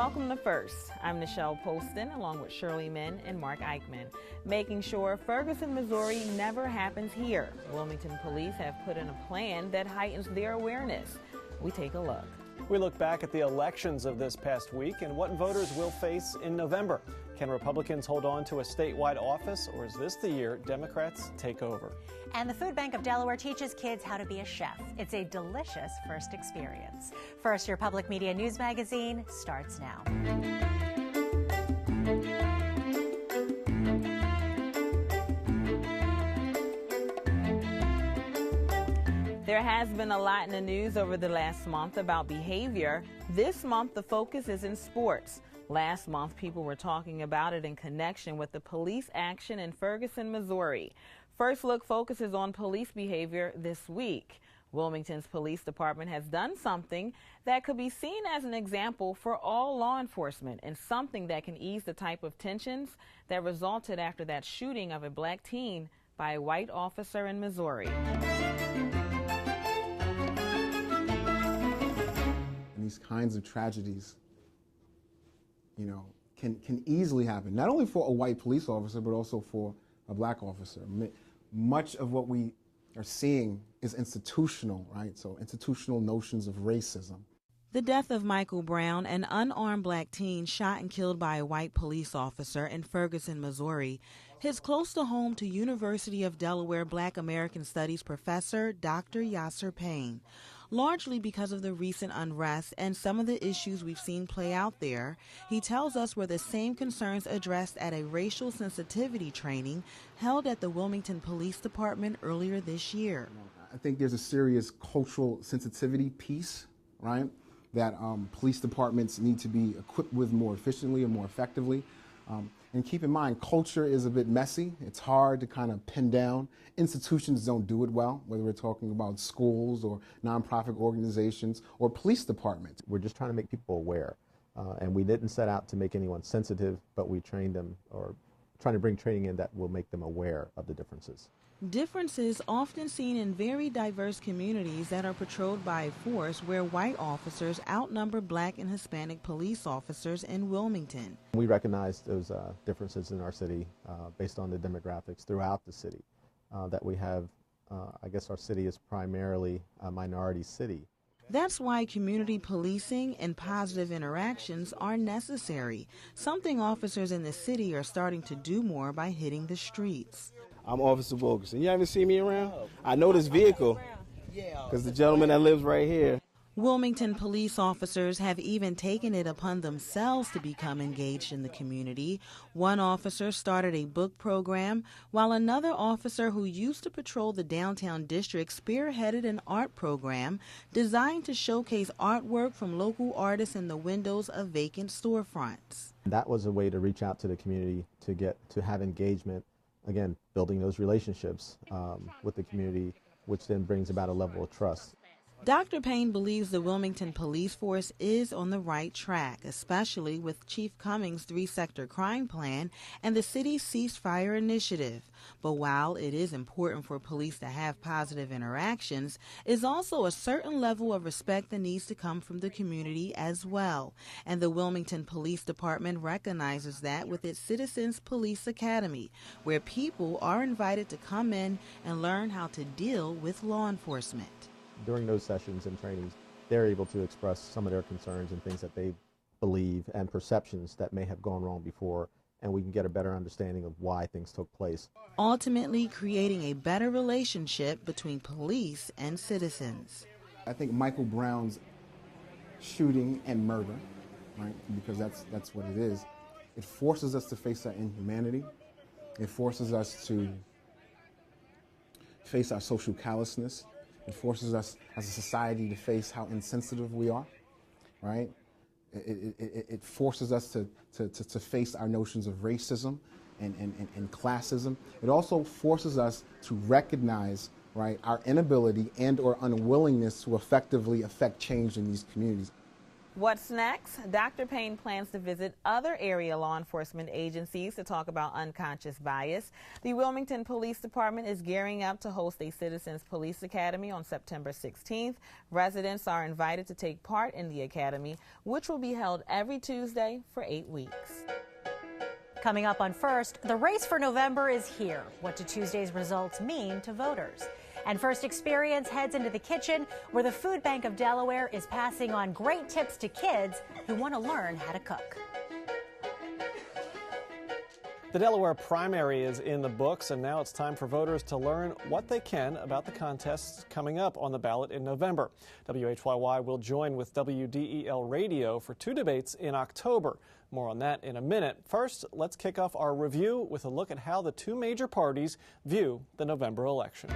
Welcome to First. I'm Nichelle Poston along with Shirley Min and Mark Eichman. Making sure Ferguson, Missouri never happens here. Wilmington police have put in a plan that heightens their awareness. We take a look. We look back at the elections of this past week and what voters will face in November. Can Republicans hold on to a statewide office, or is this the year Democrats take over? And the Food Bank of Delaware teaches kids how to be a chef. It's a delicious first experience. First, your public media news magazine starts now. There has been a lot in the news over the last month about behavior. This month, the focus is in sports. Last month, people were talking about it in connection with the police action in Ferguson, Missouri. First Look focuses on police behavior this week. Wilmington's police department has done something that could be seen as an example for all law enforcement and something that can ease the type of tensions that resulted after that shooting of a black teen by a white officer in Missouri. These kinds of tragedies, can easily happen, not only for a white police officer, but also for a black officer. Much of what we are seeing is institutional, right? So institutional notions of racism. The death of Michael Brown, an unarmed black teen shot and killed by a white police officer in Ferguson, Missouri, hits close to home to University of Delaware Black American Studies professor Dr. Yasser Payne. Largely because of the recent unrest and some of the issues we've seen play out there, he tells us were the same concerns addressed at a racial sensitivity training held at the Wilmington Police Department earlier this year. I think there's a serious cultural sensitivity piece, right, that police departments need to be equipped with more efficiently and more effectively. And keep in mind, culture is a bit messy. It's hard to kind of pin down. Institutions don't do it well, whether we're talking about schools or nonprofit organizations or police departments. We're just trying to make people aware. And we didn't set out to make anyone sensitive, but we trained them, or trying to bring training in that will make them aware of the differences. Differences often seen in very diverse communities that are patrolled by a force where white officers outnumber black and Hispanic police officers in Wilmington. We recognize those differences in our city based on the demographics throughout the city, that we have, I guess our city is primarily a minority city. That's why community policing and positive interactions are necessary, something officers in the city are starting to do more by hitting the streets. I'm Officer Wilkerson. You haven't seen me around? I know this vehicle because the gentleman that lives right here. Wilmington police officers have even taken it upon themselves to become engaged in the community. One officer started a book program, while another officer who used to patrol the downtown district spearheaded an art program designed to showcase artwork from local artists in the windows of vacant storefronts. That was a way to reach out to the community to have engagement, again, building those relationships with the community, which then brings about a level of trust. Dr. Payne believes the Wilmington police force is on the right track, especially with Chief Cummings' 3-sector crime plan and the city's ceasefire initiative. But while it is important for police to have positive interactions, is also a certain level of respect that needs to come from the community as well. And the Wilmington Police Department recognizes that with its Citizens Police Academy, where people are invited to come in and learn how to deal with law enforcement. During those sessions and trainings, they're able to express some of their concerns and things that they believe and perceptions that may have gone wrong before, and we can get a better understanding of why things took place. Ultimately creating a better relationship between police and citizens. I think Michael Brown's shooting and murder, right, because that's what it is, it forces us to face our inhumanity. It forces us to face our social callousness. It forces us as a society to face how insensitive we are, right? It forces us to face our notions of racism and classism. It also forces us to recognize, right, our inability and or unwillingness to effectively affect change in these communities. What's next? Dr. Payne plans to visit other area law enforcement agencies to talk about unconscious bias. The Wilmington Police Department is gearing up to host a Citizens Police Academy on September 16th. Residents are invited to take part in the academy, which will be held every Tuesday for 8 weeks. Coming up on First, the race for November is here. What do Tuesday's results mean to voters? And First Experience heads into the kitchen, where the Food Bank of Delaware is passing on great tips to kids who want to learn how to cook. The Delaware primary is in the books, and now it's time for voters to learn what they can about the contests coming up on the ballot in November. WHYY will join with WDEL Radio for 2 debates in October. More on that in a minute. First, let's kick off our review with a look at how the 2 major parties view the November election.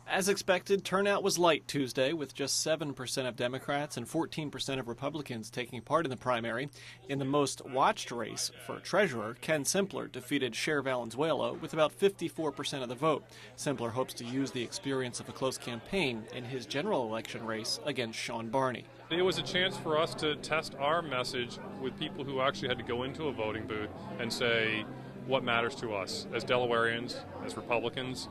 As expected, turnout was light Tuesday, with just 7% of Democrats and 14% of Republicans taking part in the primary. In the most watched race for treasurer, Ken Simpler defeated Cher Valenzuela with about 54% of the vote. Simpler hopes to use the experience of a close campaign in his general election race against Sean Barney. It was a chance for us to test our message with people who actually had to go into a voting booth and say what matters to us as Delawareans, as Republicans.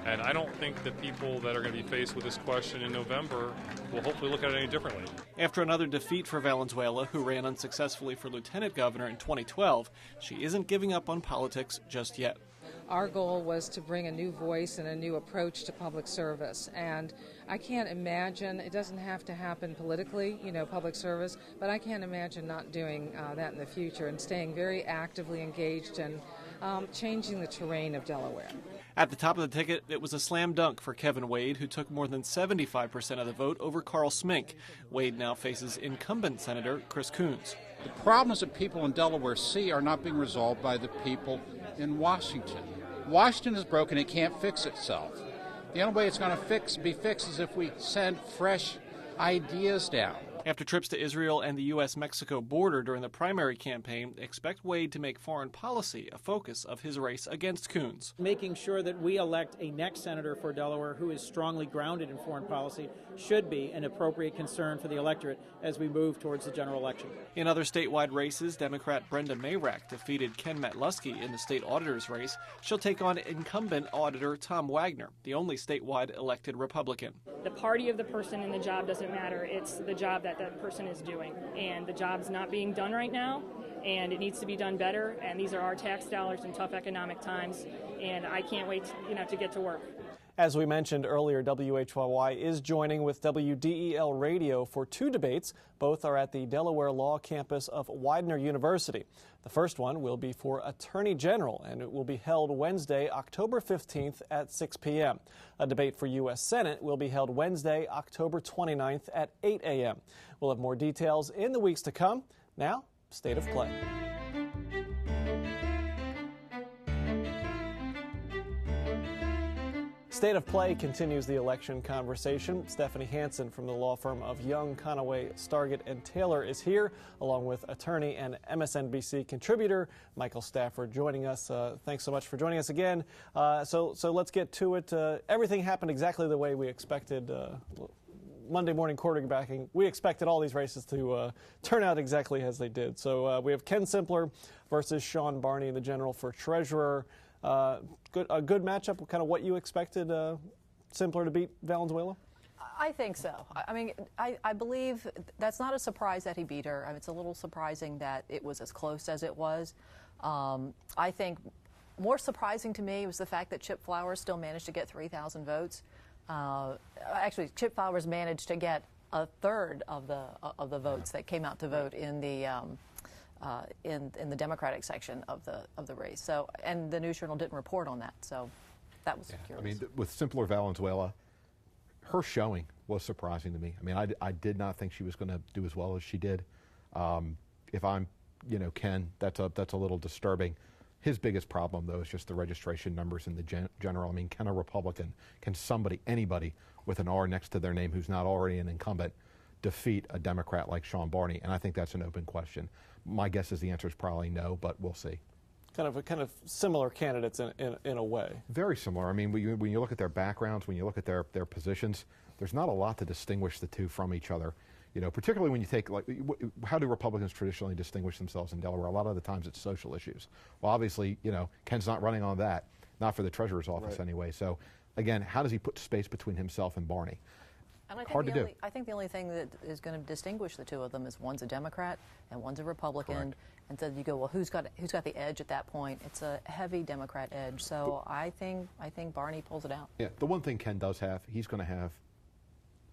And I don't think that people that are going to be faced with this question in November will hopefully look at it any differently. After another defeat for Valenzuela, who ran unsuccessfully for lieutenant governor in 2012, she isn't giving up on politics just yet. Our goal was to bring a new voice and a new approach to public service. And I can't imagine, it doesn't have to happen politically, public service, but I can't imagine not doing that in the future and staying very actively engaged and changing the terrain of Delaware. At the top of the ticket, it was a slam dunk for Kevin Wade, who took more than 75% of the vote over Carl Smink. Wade now faces incumbent Senator Chris Coons. The problems that people in Delaware see are not being resolved by the people in Washington. Washington is broken. It can't fix itself. The only way it's going to be fixed is if we send fresh ideas down. After trips to Israel and the U.S.-Mexico border during the primary campaign, expect Wade to make foreign policy a focus of his race against Coons. Making sure that we elect a next senator for Delaware who is strongly grounded in foreign policy should be an appropriate concern for the electorate as we move towards the general election. In other statewide races, Democrat Brenda Mayrack defeated Ken Matlusky in the state auditor's race. She'll take on incumbent auditor Tom Wagner, the only statewide elected Republican. The party of the person in the job doesn't matter. It's the job that person is doing, and the job's not being done right now, and it needs to be done better, and these are our tax dollars in tough economic times, and I can't wait to get to work. As we mentioned earlier, WHYY is joining with WDEL Radio for 2 debates. Both are at the Delaware Law Campus of Widener University. The first one will be for Attorney General, and it will be held Wednesday, October 15th at 6 p.m. A debate for U.S. Senate will be held Wednesday, October 29th at 8 a.m. We'll have more details in the weeks to come. Now, State of Play. State of Play continues the election conversation. Stephanie Hansen from the law firm of Young, Conaway, Stargett & Taylor is here, along with attorney and MSNBC contributor Michael Stafford joining us. Thanks so much for joining us again. So let's get to it. Everything happened exactly the way we expected. Monday morning quarterbacking, we expected all these races to turn out exactly as they did. So we have Ken Simpler versus Sean Barney in the general for treasurer. A good matchup, kind of what you expected Simpler to beat Valenzuela? I think so. I mean, I believe that's not a surprise that he beat her. I mean, it's a little surprising that it was as close as it was. I think more surprising to me was the fact that Chip Flowers still managed to get 3,000 votes. Actually, Chip Flowers managed to get a third of the votes that came out to vote in the Democratic section of the race. So, and the News Journal didn't report on that. So, that was curious. I mean, with Simpler Valenzuela, her showing was surprising to me. I mean, I did not think she was going to do as well as she did. If I'm, Ken, that's a little disturbing. His biggest problem, though, is just the registration numbers in the general. I mean, can a Republican, can anybody with an R next to their name who's not already an incumbent defeat a Democrat like Sean Barney? And I think that's an open question. My guess is the answer is probably no, but we'll see. kind of similar candidates in a way. Very similar. I mean, when you look at their backgrounds, when you look at their positions, there's not a lot to distinguish the two from each other. You know, particularly when you take, like, how do Republicans traditionally distinguish themselves in Delaware? A lot of the times it's social issues. Well, obviously, you know, Ken's not running on that, not for the treasurer's office anyway. So, again, how does he put space between himself and Barney? And Hard to do. I think the only thing that is going to distinguish the two of them is one's a Democrat and one's a Republican. Correct. And so you go, well, who's got the edge at that point? It's a heavy Democrat edge. So I think Barney pulls it out. Yeah, the one thing Ken does have, he's going to have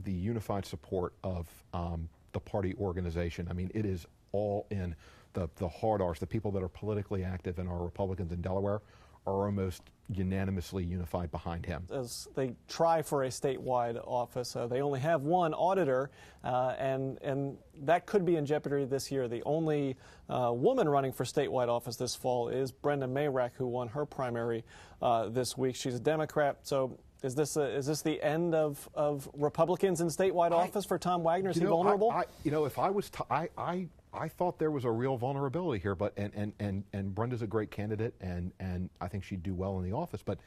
the unified support of the party organization. I mean, it is all in. The hard R's, the people that are politically active and are Republicans in Delaware, are almost unanimously unified behind him. As they try for a statewide office, they only have one auditor, and that could be in jeopardy this year. The only woman running for statewide office this fall is Brenda Mayrack, who won her primary this week. She's a Democrat, so is this the end of Republicans in statewide office for Tom Wagner? Is he vulnerable? If I was, I thought there was a real vulnerability here, but and Brenda's a great candidate, and I think she'd do well in the office. But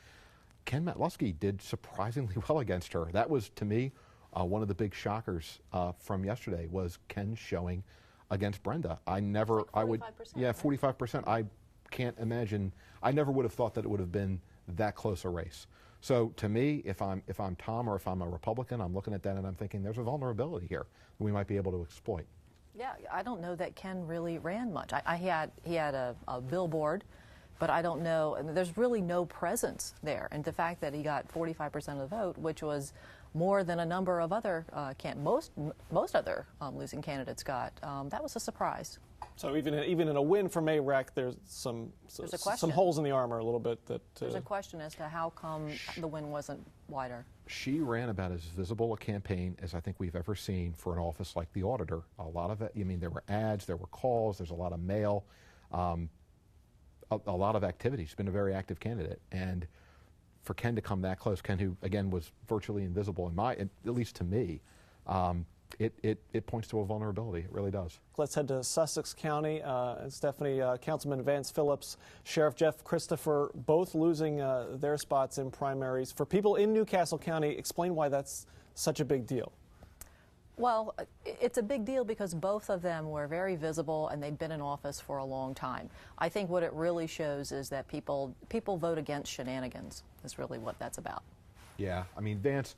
Ken Matlusky did surprisingly well against her. That was, to me, one of the big shockers from yesterday was Ken showing against Brenda. I never, like 45%, I would, yeah, 45%. I can't imagine. I never would have thought that it would have been that close a race. So to me, if I'm Tom or if I'm a Republican, I'm looking at that and I'm thinking there's a vulnerability here that we might be able to exploit. Yeah, I don't know that Ken really ran much. He had a billboard, but I don't know. And there's really no presence there. And the fact that he got 45% of the vote, which was more than a number of other most other losing candidates got, that was a surprise. So even in a win for Mayrack, there's some holes in the armor a little bit. There's a question as to how come the win wasn't wider. She ran about as visible a campaign as I think we've ever seen for an office like the auditor. A lot of it, I mean, there were ads, there were calls, there's a lot of mail, a lot of activity. She's been a very active candidate. And for Ken to come that close, Ken, who, again, was virtually invisible, at least to me, it points to a vulnerability. It really does. Let's head to Sussex County. Stephanie, Councilman Vance Phillips, Sheriff Jeff Christopher, both losing their spots in primaries. For people in Newcastle County, explain why that's such a big deal. Well, it's a big deal because both of them were very visible and they'd been in office for a long time. I think what it really shows is that people vote against shenanigans is really what that's about. Yeah, I mean, Vance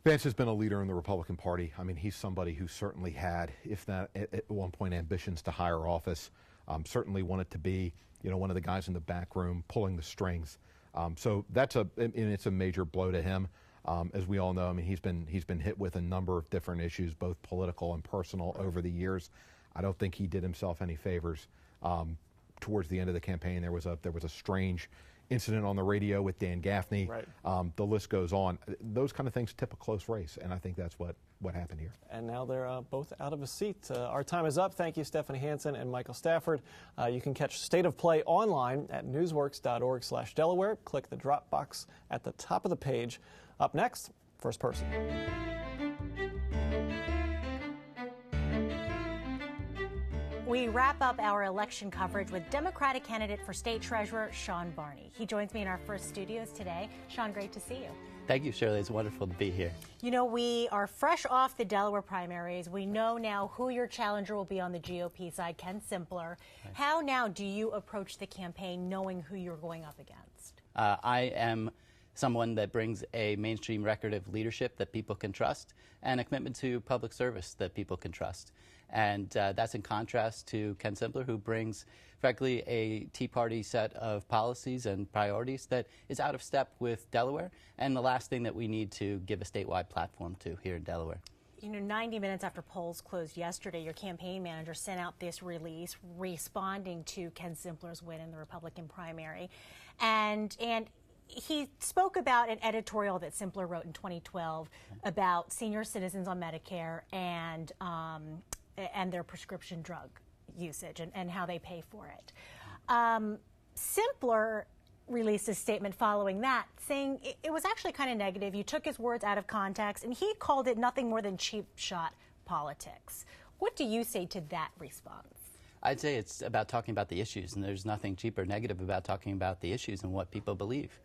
has been a leader in the Republican Party. I mean, he's somebody who certainly had, if not at one point, ambitions to higher office. Certainly wanted to be, one of the guys in the back room pulling the strings. So it's a major blow to him. As we all know, I mean, he's been hit with a number of different issues, both political and personal, over the years. I don't think he did himself any favors. Towards the end of the campaign, there was a strange incident on the radio with Dan Gaffney. Right. The list goes on. Those kind of things tip a close race, and I think that's what happened here. And now they're both out of a seat. Our time is up. Thank you, Stephanie Hansen and Michael Stafford. You can catch State of Play online at newsworks.org/Delaware. Click the drop box at the top of the page. Up next, First Person. We wrap up our election coverage with Democratic candidate for state treasurer Sean Barney. He joins me in our first studios today. Sean, great to see you. Thank you, Shirley. It's wonderful to be here. We are fresh off the Delaware primaries. We know now who your challenger will be on the GOP side, Ken Simpler. Right. How now do you approach the campaign knowing who you're going up against? I am someone that brings a mainstream record of leadership that people can trust and a commitment to public service that people can trust. And that's in contrast to Ken Simpler, who brings, frankly, a Tea Party set of policies and priorities that is out of step with Delaware and the last thing that we need to give a statewide platform to here in Delaware. 90 minutes after polls closed yesterday, your campaign manager sent out this release responding to Ken Simpler's win in the Republican primary. And he spoke about an editorial that Simpler wrote in 2012 about senior citizens on Medicare and their prescription drug usage and how they pay for it. Simpler released a statement following that saying it was actually kind of negative. You took his words out of context, and he called it nothing more than cheap shot politics. What do you say to that response? I'd say it's about talking about the issues, and there's nothing cheap or negative about talking about the issues and what people believe.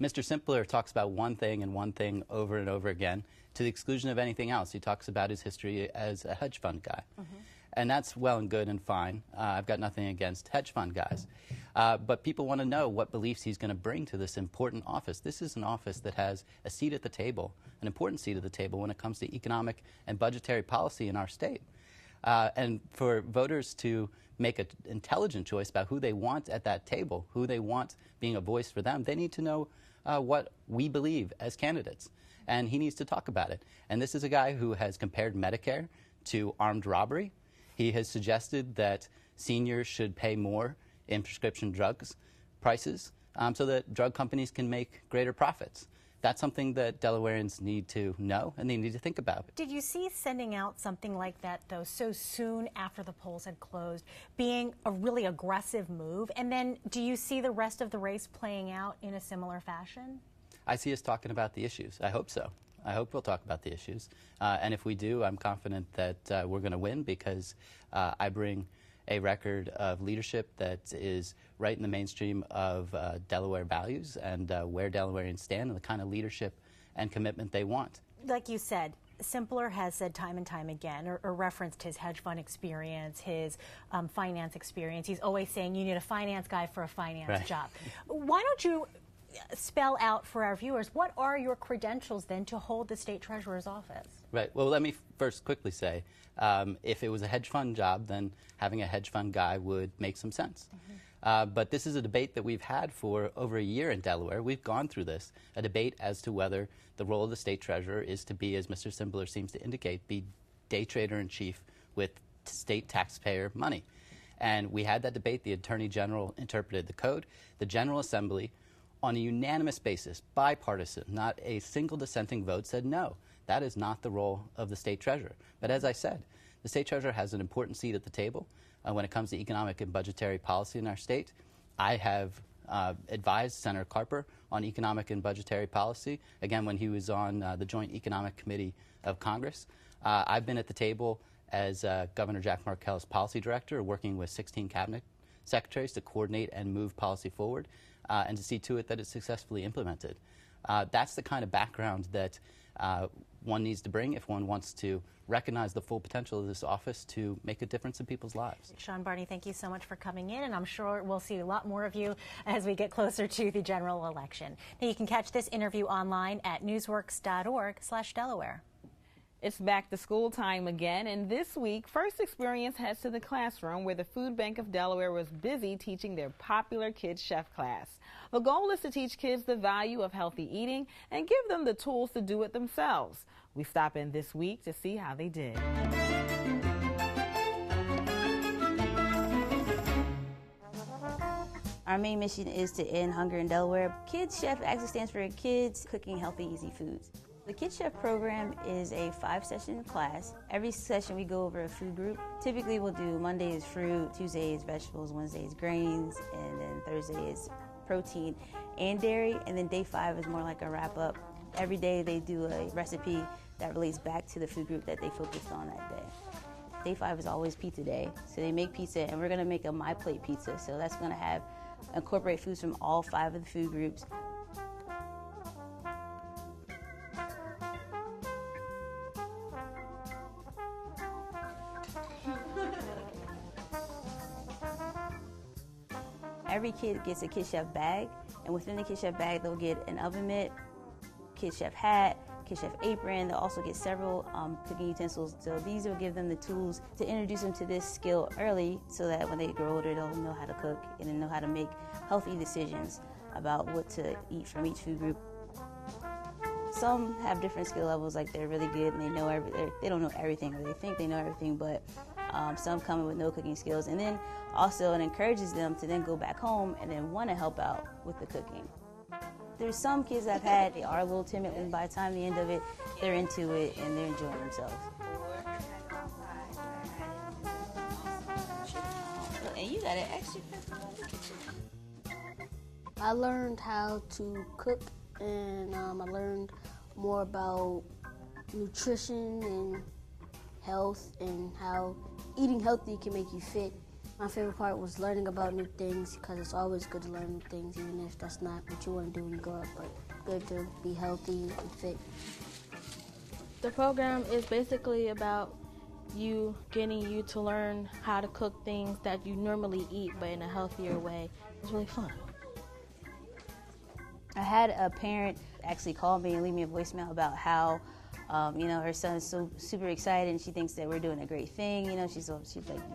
Mr. Simpler talks about one thing and one thing over and over again to the exclusion of anything else. He talks about his history as a hedge fund guy. And that's well and good and fine. I've got nothing against hedge fund guys. But people want to know what beliefs he's going to bring to this important office. This is an office that has a seat at the table, an important seat at the table when it comes to economic and budgetary policy in our state. And for voters to make an intelligent choice about who they want at that table, who they want being a voice for them, they need to know what we believe as candidates. And he needs to talk about it. And this is a guy who has compared Medicare to armed robbery. He has suggested that seniors should pay more in prescription drugs prices so that drug companies can make greater profits. That's something that Delawareans need to know and they need to think about. Did you see sending out something like that, though, so soon after the polls had closed, being a really aggressive move? And then do you see the rest of the race playing out in a similar fashion? I see us talking about the issues. I hope so. I hope we'll talk about the issues. And if we do, I'm confident that we're going to win because I bring a record of leadership that is right in the mainstream of Delaware values and where Delawareans stand and the kind of leadership and commitment they want. Like you said, Simpler has said time and time again, or referenced his hedge fund experience, his finance experience. He's always saying you need a finance guy for a finance job. Why don't you spell out for our viewers, what are your credentials then to hold the state treasurer's office? Right. Well, let me first quickly say, if it was a hedge fund job, then having a hedge fund guy would make some sense. But this is a debate that we've had for over a year in Delaware. We've gone through this, a debate as to whether the role of the state treasurer is to be, as Mr. Simpler seems to indicate, be day trader in chief with state taxpayer money. And we had that debate. The Attorney General interpreted the code. The General Assembly, on a unanimous basis, bipartisan, not a single dissenting vote, said no, that is not the role of the state treasurer. But as I said, the state treasurer has an important seat at the table when it comes to economic and budgetary policy in our state. I have advised Senator Carper on economic and budgetary policy, again, when he was on the Joint Economic Committee of Congress. I've been at the table as Governor Jack Markell's policy director, working with 16 cabinet secretaries to coordinate and move policy forward. And to see to it that it's successfully implemented. That's the kind of background that one needs to bring if one wants to recognize the full potential of this office to make a difference in people's lives. Sean Barney, thank you so much for coming in, and I'm sure we'll see a lot more of you as we get closer to the general election. Now, you can catch this interview online at newsworks.org/Delaware. It's back to school time again, and this week, First Experience heads to the classroom where the Food Bank of Delaware was busy teaching their popular Kids Chef class. The goal is to teach kids the value of healthy eating and give them the tools to do it themselves. We stop in this week to see how they did. Our main mission is to end hunger in Delaware. Kids Chef actually stands for Kids Cooking Healthy, Easy Foods. The Kids Chef program is a 5-session class. Every session we go over a food group. Typically we'll do Monday is fruit, Tuesday is vegetables, Wednesday is grains, and then Thursday is protein and dairy, and then day 5 is more like a wrap-up. Every day they do a recipe that relates back to the food group that they focused on that day. Day 5 is always pizza day, so they make pizza, and we're gonna make a My Plate pizza, so that's gonna incorporate foods from all 5 of the food groups. Every kid gets a Kid Chef bag, and within the Kid Chef bag, they'll get an oven mitt, Kid Chef hat, Kid Chef apron. They'll also get several cooking utensils. So these will give them the tools to introduce them to this skill early so that when they grow older, they'll know how to cook and then know how to make healthy decisions about what to eat from each food group. Some have different skill levels, like they're really good and they don't know everything, or they think they know everything, but some come in with no cooking skills. And then also it encourages them to then go back home and then want to help out with the cooking. There's some kids I've had, they are a little timid, and by the time the end of it, they're into it and they're enjoying themselves. And you got an extra I learned how to cook, and I learned more about nutrition and health and how eating healthy can make you fit. My favorite part was learning about new things, because it's always good to learn new things, even if that's not what you want to do when you grow up, but good to be healthy and fit. The program is basically about getting you to learn how to cook things that you normally eat, but in a healthier way. It's really fun. I had a parent actually call me and leave me a voicemail about how, her son is so super excited and she thinks that we're doing a great thing. She's like,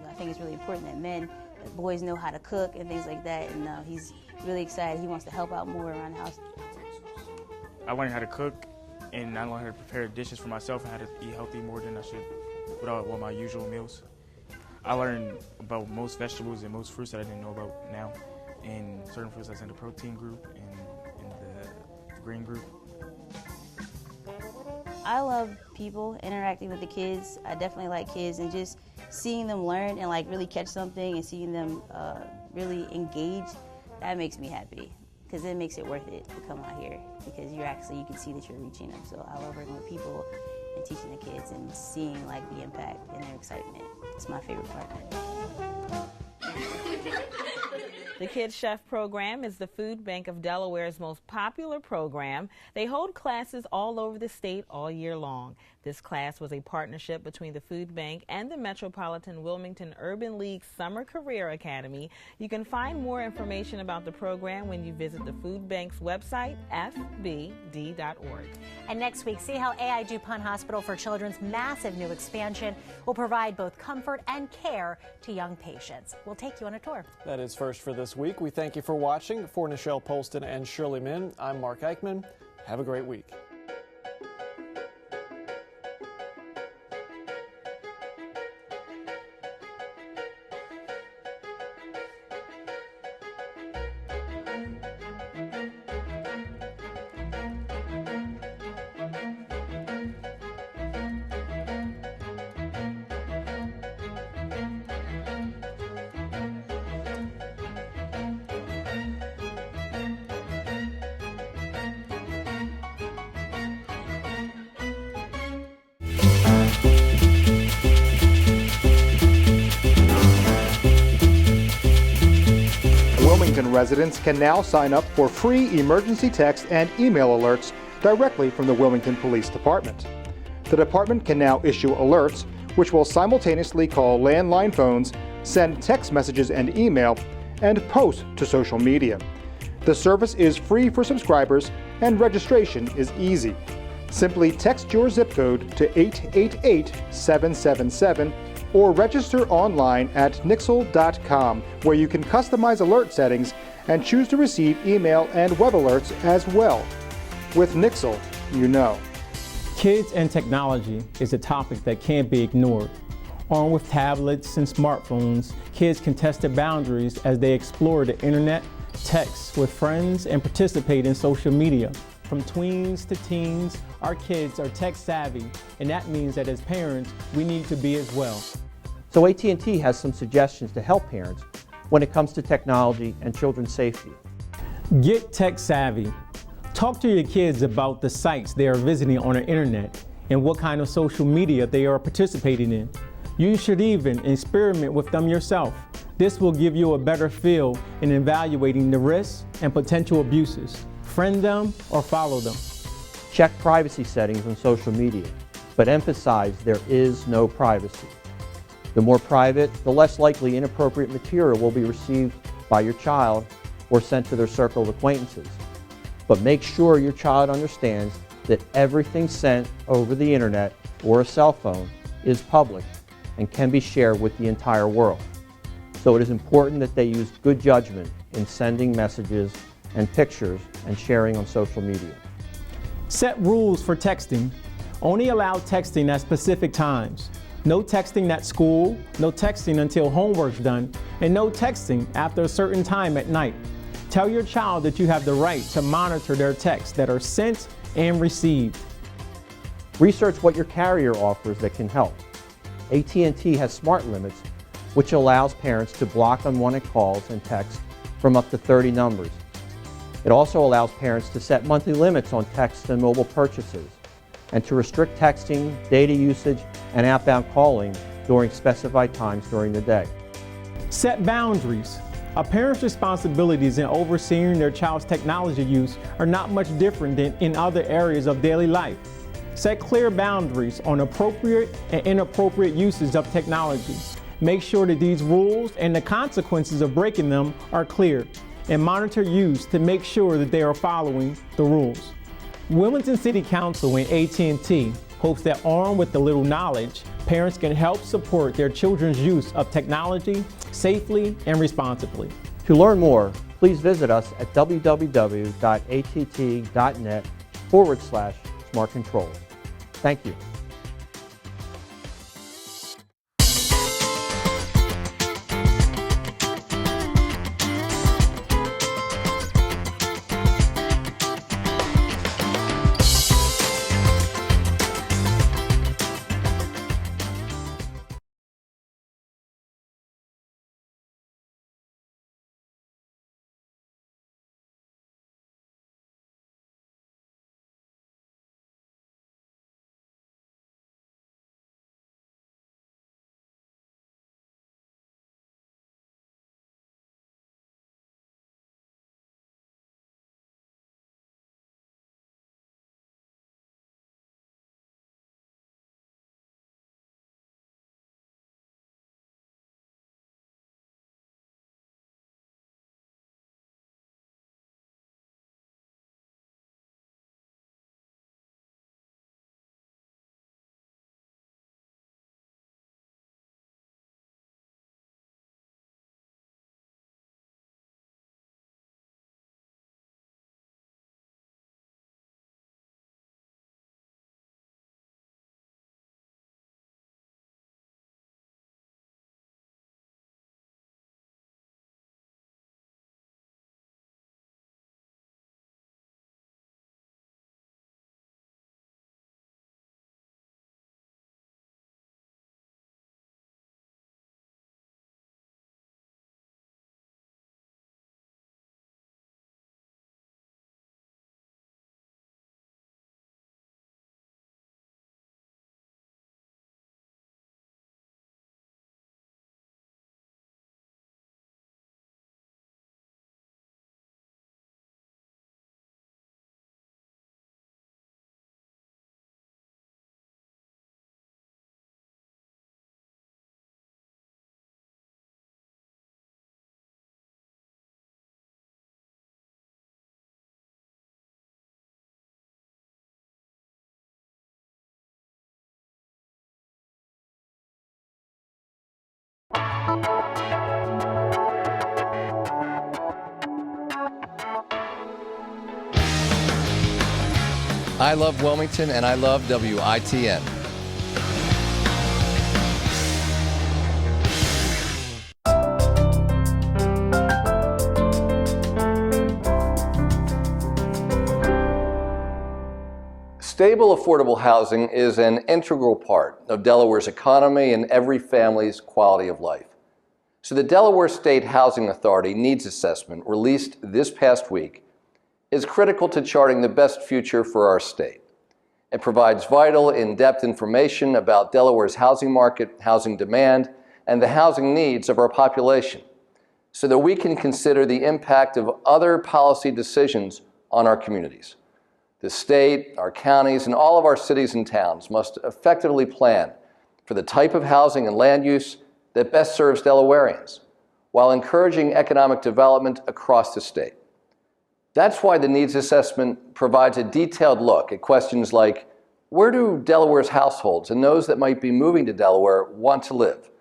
I think it's really important that boys know how to cook and things like that. And he's really excited. He wants to help out more around the house. I learned how to cook, and I learned how to prepare dishes for myself and how to eat healthy more than I should without my usual meals. I learned about most vegetables and most fruits that I didn't know about now, and certain fruits that's in the protein group and in the green group. I love people, interacting with the kids. I definitely like kids, and just seeing them learn and like really catch something and seeing them really engage, that makes me happy, because it makes it worth it to come out here, because you can see that you're reaching them. So I love working with people and teaching the kids and seeing like the impact and their excitement. It's my favorite part. The Kids Chef program is the Food Bank of Delaware's most popular program. They hold classes all over the state all year long. This class was a partnership between the Food Bank and the Metropolitan Wilmington Urban League Summer Career Academy. You can find more information about the program when you visit the Food Bank's website, fbd.org. And next week, see how AI DuPont Hospital for Children's massive new expansion will provide both comfort and care to young patients. We'll take you on a tour. That is first for this week. We thank you for watching. For Nichelle Polston and Shirley Min, I'm Mark Eichman. Have a great week. Wilmington residents can now sign up for free emergency text and email alerts directly from the Wilmington Police Department. The department can now issue alerts which will simultaneously call landline phones, send text messages and email, and post to social media. The service is free for subscribers and registration is easy. Simply text your zip code to 888-777 or register online at nixle.com, where you can customize alert settings and choose to receive email and web alerts as well. With Nixle, you know. Kids and technology is a topic that can't be ignored. Armed with tablets and smartphones, kids can test their boundaries as they explore the internet, text with friends, and participate in social media. From tweens to teens, our kids are tech savvy, and that means that as parents, we need to be as well. So AT&T has some suggestions to help parents when it comes to technology and children's safety. Get tech savvy. Talk to your kids about the sites they are visiting on the internet and what kind of social media they are participating in. You should even experiment with them yourself. This will give you a better feel in evaluating the risks and potential abuses. Friend them or follow them. Check privacy settings on social media, but emphasize there is no privacy. The more private, the less likely inappropriate material will be received by your child or sent to their circle of acquaintances. But make sure your child understands that everything sent over the internet or a cell phone is public and can be shared with the entire world. So it is important that they use good judgment in sending messages and pictures and sharing on social media. Set rules for texting. Only allow texting at specific times. No texting at school, no texting until homework's done, and no texting after a certain time at night. Tell your child that you have the right to monitor their texts that are sent and received. Research what your carrier offers that can help. AT&T has smart limits, which allows parents to block unwanted calls and texts from up to 30 numbers. It also allows parents to set monthly limits on text and mobile purchases, and to restrict texting, data usage, and outbound calling during specified times during the day. Set boundaries. A parent's responsibilities in overseeing their child's technology use are not much different than in other areas of daily life. Set clear boundaries on appropriate and inappropriate uses of technology. Make sure that these rules and the consequences of breaking them are clear, and monitor use to make sure that they are following the rules. Wilmington City Council and AT&T hopes that armed with a little knowledge, parents can help support their children's use of technology safely and responsibly. To learn more, please visit us at www.att.net/smart controls. Thank you. I love Wilmington and I love WITN. Stable, affordable housing is an integral part of Delaware's economy and every family's quality of life. So the Delaware State Housing Authority Needs Assessment, released this past week, is critical to charting the best future for our state. It provides vital, in-depth information about Delaware's housing market, housing demand, and the housing needs of our population, so that we can consider the impact of other policy decisions on our communities. The state, our counties, and all of our cities and towns must effectively plan for the type of housing and land use that best serves Delawareans, while encouraging economic development across the state. That's why the needs assessment provides a detailed look at questions like, where do Delaware's households and those that might be moving to Delaware want to live?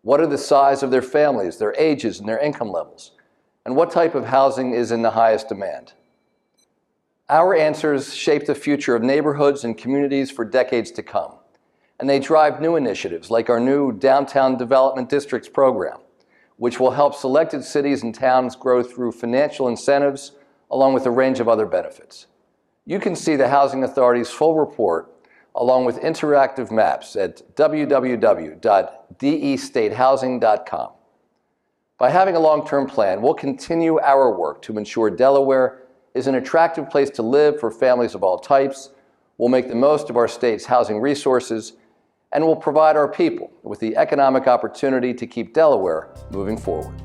What are the size of their families, their ages, and their income levels? And what type of housing is in the highest demand? Our answers shape the future of neighborhoods and communities for decades to come. And they drive new initiatives like our new Downtown Development Districts program, which will help selected cities and towns grow through financial incentives along with a range of other benefits. You can see the Housing Authority's full report along with interactive maps at www.destatehousing.com. By having a long-term plan, we'll continue our work to ensure Delaware is an attractive place to live for families of all types. We'll make the most of our state's housing resources, and will provide our people with the economic opportunity to keep Delaware moving forward.